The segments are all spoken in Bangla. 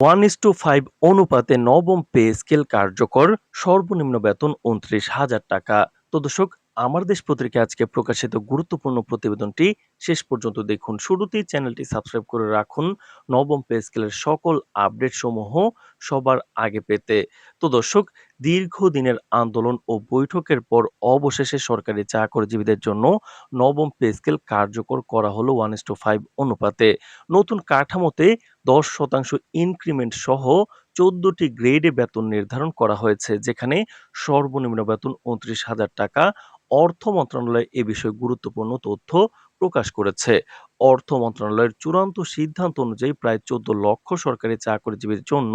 1:5 অনুপাতে নবম পে স্কেল কার্যকর, সর্বনিম্ন বেতন ২৯,০০০ টাকা। তো দর্শক, আমার দেশ পত্রিকায় আজকে প্রকাশিত গুরুত্বপূর্ণ প্রতিবেদনটি শেষ পর্যন্ত দেখুন। শুরুতেই চ্যানেলটি সাবস্ক্রাইব করে রাখুন নবম পে স্কেলের সকল আপডেট সমূহ সবার আগে পেতে। তো দর্শক, দীর্ঘদিনের আন্দোলন ও বৈঠকের পর অবশেষে সরকারি চাকরিজীবীদের জন্য নবম পে স্কেল কার্যকর করা হলো 1:5 অনুপাতে। নতুন কাঠামোতে ১০% ইনক্রিমেন্ট সহ ১৪টি গ্রেডে বেতন নির্ধারণ করা হয়েছে, যেখানে সর্বনিম্ন বেতন ২৯,০০০ টাকা। অর্থ মন্ত্রণালয় এ বিষয়ে গুরুত্বপূর্ণ তথ্য প্রকাশ করেছে। অর্থ মন্ত্রণালয়ের চূড়ান্ত সিদ্ধান্ত অনুযায়ী প্রায় ১৪ লক্ষ সরকারি চাকরিজীবীর জন্য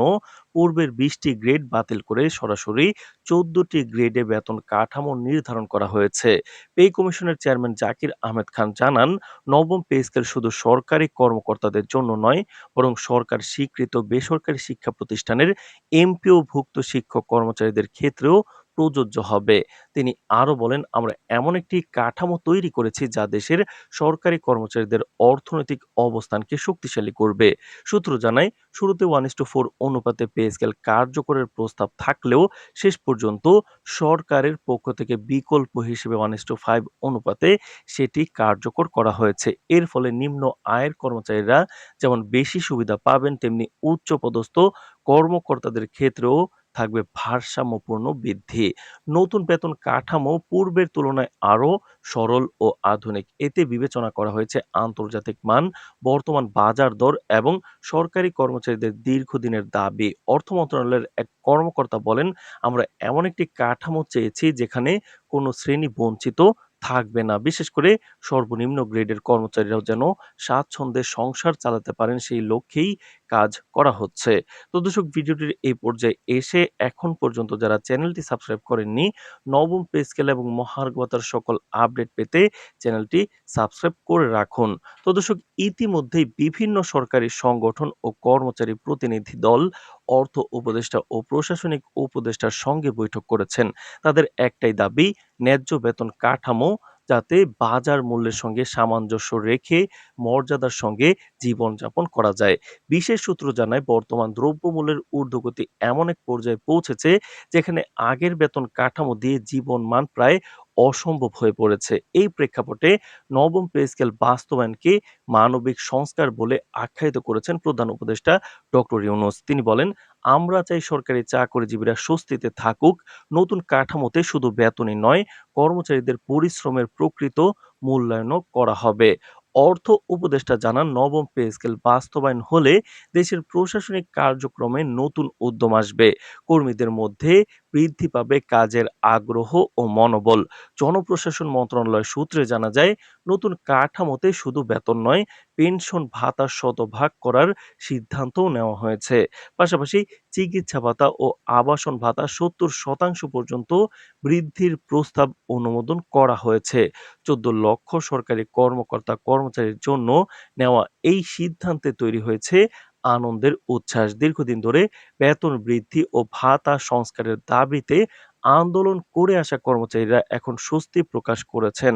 পূর্বের ২০টি গ্রেড বাতিল করে সরাসরি ১৪টি গ্রেডে বেতন কাঠামো নির্ধারণ করা হয়েছে। পে কমিশনের চেয়ারম্যান জাকির আহমেদ খান জানান, নবম পে স্কেল শুধু সরকারি কর্মকর্তাদের জন্য নয়, বরং সরকার স্বীকৃত বেসরকারি শিক্ষা প্রতিষ্ঠানের এমপিওভুক্ত শিক্ষক কর্মচারীদের ক্ষেত্রেও প্রযোজ্য হবে। তিনি আরো বলেন, আমরা এমন একটি কাঠামো তৈরি করেছি যা দেশের সরকারি কর্মচারীদের অর্থনৈতিক অবস্থানকে শক্তিশালী করবে। সূত্র জানায়, শুরুতে 1:4 অনুপাতে পে স্কেল কার্যকরের প্রস্তাব থাকলেও শেষ পর্যন্ত সরকারের পক্ষ থেকে বিকল্প হিসেবে 1:5 অনুপাতে সেটি কার্যকর করা হয়েছে। এর ফলে নিম্ন আয়ের কর্মচারীরা যেমন বেশি সুবিধা পাবেন, তেমনি উচ্চপদস্থ কর্মকর্তাদের ক্ষেত্রেও থাকবে ভারসাম্যপূর্ণ বৃদ্ধি। নতুন বেতন কাঠামো পূর্বের তুলনায় আরও সরল ও আধুনিক। এতে বিবেচনা করা হয়েছে আন্তর্জাতিক মান, বর্তমান বাজার দর এবং সরকারি কর্মচারীদের দীর্ঘদিনের দাবি। অর্থ মন্ত্রণালয়ের এক কর্মকর্তা বলেন, আমরা এমন একটি কাঠামো চেয়েছি যেখানে কোনো শ্রেণী বঞ্চিত থাকবে না। বিশেষ করে সর্বনিম্ন গ্রেডের কর্মচারীরাও যেন স্বাচ্ছন্দ্যে সংসার চালাতে পারেন, সেই লক্ষ্যেই কাজ করা হচ্ছে। তো দর্শক, ভিডিওটির এই পর্যায়ে এসে এখন পর্যন্ত যারা চ্যানেলটি সাবস্ক্রাইব করেননি, নবম পে স্কেল এবং মহার্ঘ ভাতার সকল আপডেট পেতে চ্যানেলটি সাবস্ক্রাইব করে রাখুন। তো দর্শক, ইতিমধ্যেই বিভিন্ন সরকারি সংগঠন ও কর্মচারী প্রতিনিধি দল অর্থ উপদেষ্টা ও প্রশাসনিক উপদেষ্টার সঙ্গে বৈঠক করেছেন। তাদের একটাই দাবি, ন্যায্য বেতন কাঠামো যাতে বাজার মূল্যের সঙ্গে সামঞ্জস্য রেখে মর্যাদার সঙ্গে জীবনযাপন করা যায়। বিশেষ সূত্র জানায়, বর্তমান দ্রব্যমূল্যের ঊর্ধ্বগতি এমন এক পর্যায়ে পৌঁছেছে যেখানে আগের বেতন কাঠামো দিয়ে জীবনমান প্রায় অসম্ভব হয়ে পড়েছে। এই প্রেক্ষাপটে নবম পে স্কেল বাস্তবায়নকে মানবিক সংস্কার বলে আখ্যায়িত করেছেন প্রধান উপদেষ্টা ডক্টর ইউনূস। তিনি বলেন, আমরা চাই সরকারি চাকরিজীবীরা স্বস্তিতে থাকুক। নতুন কাঠামোতে শুধু বেতনই নয়, কর্মচারীদের পরিশ্রমের প্রকৃত মূল্যায়নও করা হবে। অর্থ উপদেষ্টা জানান, নবম পে স্কেল বাস্তবায়ন হলে দেশের প্রশাসনিক কার্যক্রমে নতুন উদ্যম আসবে। কর্মীদের মধ্যে বৃদ্ধি পাবে কাজের আগ্রহ ও মনোবল। জনপ্রশাসন মন্ত্রণালয় সূত্রে জানা যায়, নতুন কাঠামোতে শুধু বেতন নয়, পেনশন ভাতা শতভাগ করার সিদ্ধান্তও নেওয়া হয়েছে। পাশাপাশি চিকিৎসা ভাতা ও আবাসন ভাতা ৭০% পর্যন্ত বৃদ্ধির প্রস্তাব অনুমোদন করা হয়েছে। ১৪ লক্ষ সরকারি কর্মকর্তা কর্মচারীর জন্য নেওয়া এই সিদ্ধান্তে তৈরি হয়েছে আনন্দের উচ্ছ্বাস। দীর্ঘদিন ধরে বেতন বৃদ্ধি ও ভাতা সংস্কারের দাবিতে আন্দোলন করে আসা কর্মচারীরা এখন স্বস্তি প্রকাশ করেছেন।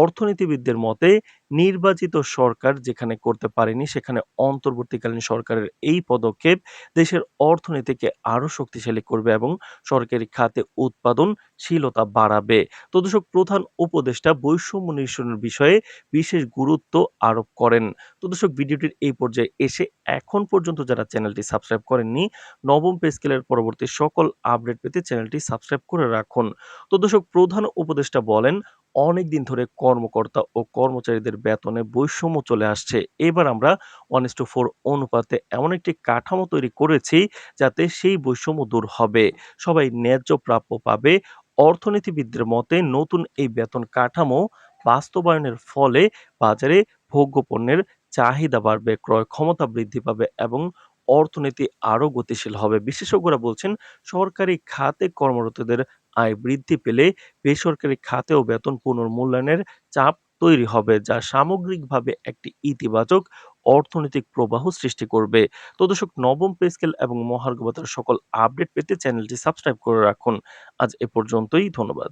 অর্থনীতিবিদদের মতে, নির্বাচিত সরকার যেখানে করতে পারেনি, সেখানে অন্তর্বর্তীকালীন সরকারের এই পদক্ষেপ দেশের অর্থনীতিকে আরো শক্তিশালী করবে এবং সরকারি খাতে উৎপাদনশীলতা বাড়াবে। তো দর্শক, প্রধান উপদেষ্টা বৈষম্য নিরসনের বিষয়ে বিশেষ গুরুত্ব আরোপ করেন। তো দর্শক, ভিডিওটির এই পর্যায়ে এসে এখন পর্যন্ত যারা চ্যানেলটি সাবস্ক্রাইব করেননি, নবম পে স্কেলের পরবর্তী সকল আপডেট পেতে চ্যানেলটি সাবস্ক্রাইব করে রাখুন। তো দর্শক, প্রধান উপদেষ্টা বলেন, অনেকদিন ধরে কর্মকর্তা ও কর্মচারীদের বেতনে বৈষম্য চলে আসছে। এবার আমরা 1:4 অনুপাতে এমন একটি কাঠামো তৈরি করেছি যাতে সেই বৈষম্য দূর হবে। সবাই ন্যায্য প্রাপ্য পাবে। অর্থনীতিবিদদের মতে, নতুন এই বেতন কাঠামো বাস্তবায়নের ফলে বাজারে ভোগ্যপণ্যের চাহিদা বাড়বে, ক্রয় ক্ষমতা বৃদ্ধি পাবে এবং অর্থনীতি আরো গতিশীল হবে। বিশেষজ্ঞরা বলছেন, সরকারি খাতে কর্মরতদের আয় বৃদ্ধি পেলে বেসরকারি খাতেও বেতন পুনর্মূল্যায়নের চাপ তৈরি হবে, যা সামগ্রিকভাবে একটি ইতিবাচক অর্থনৈতিক প্রবাহ সৃষ্টি করবে। তো দর্শক, নবম পে স্কেল এবং মহার্ঘ ভাতার সকল আপডেট পেতে চ্যানেলটি সাবস্ক্রাইব করে রাখুন। আজ এ পর্যন্তই, ধন্যবাদ।